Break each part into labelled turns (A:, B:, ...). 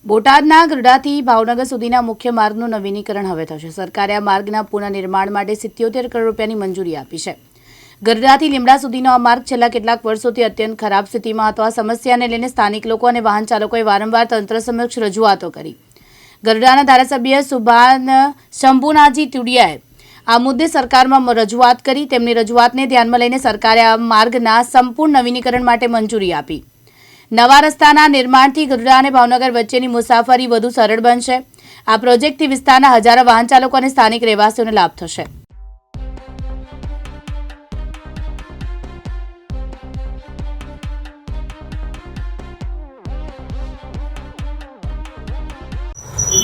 A: બોટાદના ગઢડાથી ભાવનગર સુધીના મુખ્ય માર્ગનું નવીનીકરણ હવે થશે। સરકારે આ માર્ગના પુનઃનિર્માણ માટે 77 કરોડ રૂપિયાની મંજૂરી આપી છે। ગઢડાથી લીમડા સુધીનો આ માર્ગ છેલ્લા કેટલાક વર્ષોથી અત્યંત ખરાબ સ્થિતિમાં હતો। આ સમસ્યાને લઈને સ્થાનિક લોકો અને વાહન ચાલકોએ વારંવાર તંત્ર સમક્ષ રજૂઆતો કરી। ગઢડાના ધારાસભ્ય શંભુનાજી તુડિયાએ આ મુદ્દે સરકારમાં રજૂઆત કરી। તેમની રજૂઆતને ધ્યાનમાં લઈને સરકારે આ માર્ગના સંપૂર્ણ નવીનીકરણ માટે મંજૂરી આપી। નવા રસ્તાના નિર્માણથી ગઢડા અને ભાવનગર વચ્ચેની મુસાફરી વધુ સરળ બનશે। આ પ્રોજેક્ટથી વિસ્તારના હજારો વાહન ચાલકો અને સ્થાનિક રહેવાસીઓને લાભ થશે।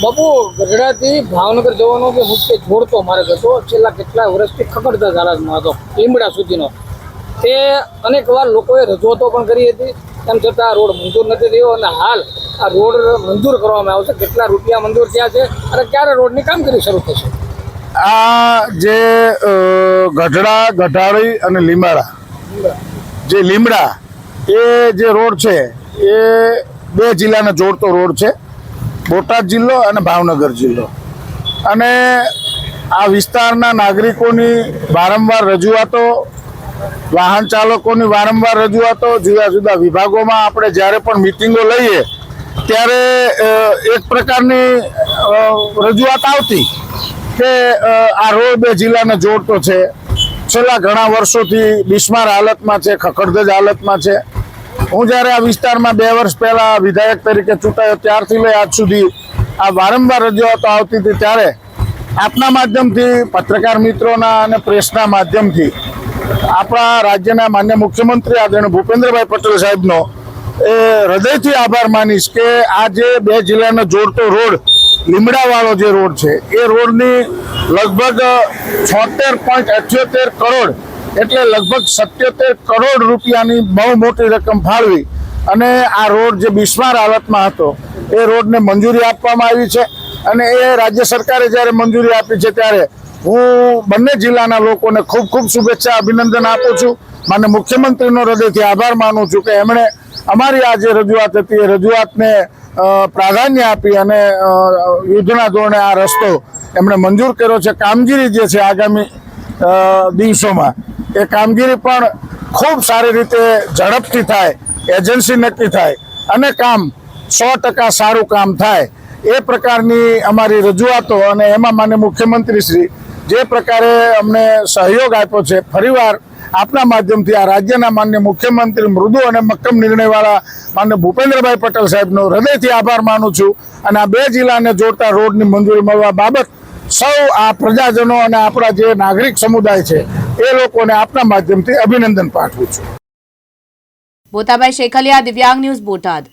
B: બાપુ, ગઢડાથી ભાવનગર જવાનો જે મુખ્ય જોડતો માર્ગ હતો, છેલ્લા કેટલા વર્ષથી ખખડતા હાલતમાં હતો, લીમડા સુધીનો। તે અનેકવાર લોકોએ રજૂઆતો પણ કરી હતી, તેમ છતાં રોડ મંજૂર નથી થયો અને હાલ આ રોડ મંજૂર કરવામાં આવશે। કેટલા રૂપિયા મંજૂર થયા છે અને ક્યારે રોડની કામગીરી શરૂ થશે?
C: આ જે ગઢડા, ગઢાળી અને લીમડા જે લીમડા એ જે રોડ છે એ બે જિલ્લાને જોડતો રોડ છે, બોટાદ જિલ્લો અને ભાવનગર જિલ્લો। અને આ વિસ્તારના નાગરિકોની વારંવાર રજૂઆતો, વાહન ચાલકોની વારંવાર રજૂઆતો, જુદા જુદા વિભાગોમાં આપણે જ્યારે પણ મિટિંગો લઈએ ત્યારે એક પ્રકારની રજૂઆત આવતી કે આ રોડ બે જિલ્લાને જોડતો છે, છેલ્લા ઘણા વર્ષોથી બિસ્માર હાલતમાં છે, ખખડધજ હાલતમાં છે। હું જ્યારે આ વિસ્તારમાં 2 વર્ષ પહેલાં વિધાયક તરીકે ચૂંટાયો ત્યારથી લઈ આજ સુધી આ વારંવાર રજૂઆતો આવતી હતી, ત્યારે આપના માધ્યમથી, પત્રકાર મિત્રોના અને પ્રેસના માધ્યમથી આપણા રાજ્યના માન્ય મુખ્યમંત્રી આદરણીય ભૂપેન્દ્રભાઈ પટેલ સાહેબનો એ હૃદયથી આભાર માનીશ કે આ જે બે જિલ્લાને જોડતો રોડ, લીમડાવાળો જે રોડ છે એ રોડની લગભગ 76.78 કરોડ એટલે લગભગ 77 કરોડ રૂપિયાની બહુ મોટી રકમ ફાળવી અને આ રોડ જે બિસ્માર હાલતમાં હતો એ રોડને મંજૂરી આપવામાં આવી છે। અને એ રાજ્ય સરકારે જ્યારે મંજૂરી આપી છે ત્યારે હું બંને જિલ્લાના લોકોને ખૂબ ખૂબ શુભેચ્છા, અભિનંદન આપું છું। માન્ય મુખ્યમંત્રીનો હૃદયથી આભાર માનું છું કે એમણે અમારી આ જે રજૂઆત હતી એ રજૂઆતને પ્રાધાન્ય આપી અને યુદ્ધના ધોરણે આ રસ્તો એમણે મંજૂર કર્યો છે। કામગીરી જે છે આગામી દિવસોમાં એ કામગીરી પણ ખૂબ સારી રીતે ઝડપથી થાય, એજન્સી નક્કી થાય અને કામ 100% સારું કામ થાય એ પ્રકારની અમારી રજૂઆતો અને એમાં માન્ય મુખ્યમંત્રીશ્રી જે પ્રકારે અમને સહયોગ આપ્યો છે, ફરીવાર આપના માધ્યમથી આ રાજ્યના માન્ય મુખ્યમંત્રી મૃદુ અને મક્કમ નિર્ણયવાળા માન્ય ભૂપેન્દ્રભાઈ પટેલ સાહેબનો હૃદયથી આભાર માનું છું। અને આ બે જિલ્લાને જોડતા રોડની મંજૂરી મળવા બાબત સૌ આ પ્રજાજનો અને આપણા જે નાગરિક સમુદાય છે એ લોકોને આપના માધ્યમથી અભિનંદન પાઠવું છું।
A: બોતાભાઈ શેખલિયા, દિવ્યાંગ ન્યૂઝ, બોટાદ।